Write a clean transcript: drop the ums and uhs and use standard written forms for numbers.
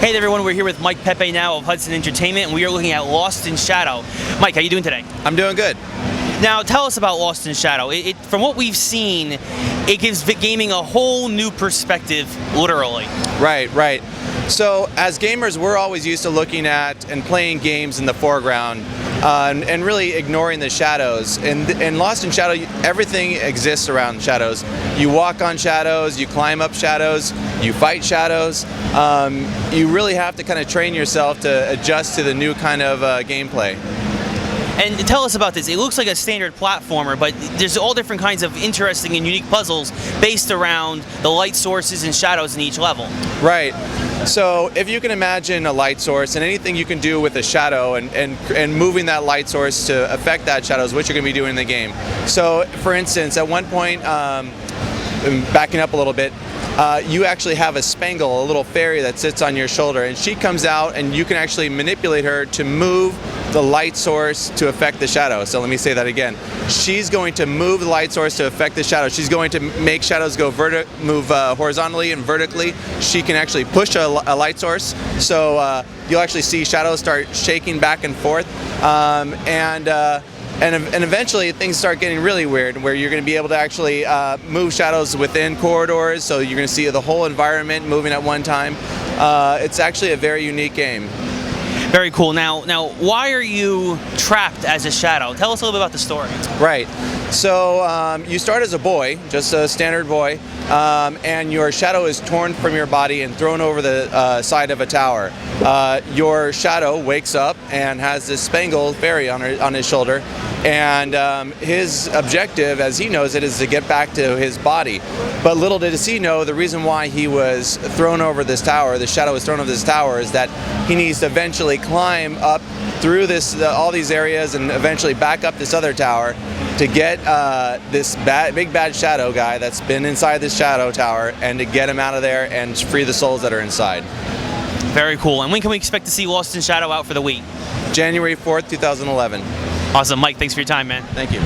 Hey everyone, we're here with Mike Pepe now of Hudson Entertainment, and we are looking at Lost in Shadow. Mike, how you doing today? I'm doing good. Now, tell us about Lost in Shadow. From what we've seen, it gives gaming a whole new perspective, literally. Right. So, as gamers, we're always used to looking at and playing games in the foreground and really ignoring the shadows. In Lost in Shadow, everything exists around shadows. You walk on shadows, you climb up shadows, you fight shadows. You really have to kind of train yourself to adjust to the new kind of gameplay. And tell us about this. It looks like a standard platformer, but there's all different kinds of interesting and unique puzzles based around the light sources and shadows in each level. Right. So if you can imagine a light source and anything you can do with a shadow and moving that light source to affect that shadow is what you're going to be doing in the game. So for instance, at one point, backing up a little bit, you actually have a Spangle, a little fairy that sits on your shoulder, and she comes out and you can actually manipulate her to move the light source to affect the shadow. So let me say that again. She's going to move the light source to affect the shadow. She's going to make shadows go move horizontally and vertically. She can actually push a light source. So you'll actually see shadows start shaking back and forth. And eventually things start getting really weird, where you're going to be able to actually move shadows within corridors, so you're going to see the whole environment moving at one time. It's actually a very unique game. Very cool. Now, why are you trapped as a shadow? Tell us a little bit about the story. Right. So you start as a boy, just a standard boy, and your shadow is torn from your body and thrown over the side of a tower. Your shadow wakes up and has this Spangle fairy on his shoulder, and his objective, as he knows it, is to get back to his body. But little does he know, the reason why he was thrown over this tower, the shadow was thrown over this tower, is that he needs to eventually climb up through all these areas and eventually back up this other tower to get this big bad shadow guy that's been inside this shadow tower, and to get him out of there and free the souls that are inside. Very cool. And when can we expect to see Lost in Shadow out for the Wii? January 4th, 2011. Awesome. Mike, thanks for your time, man. Thank you.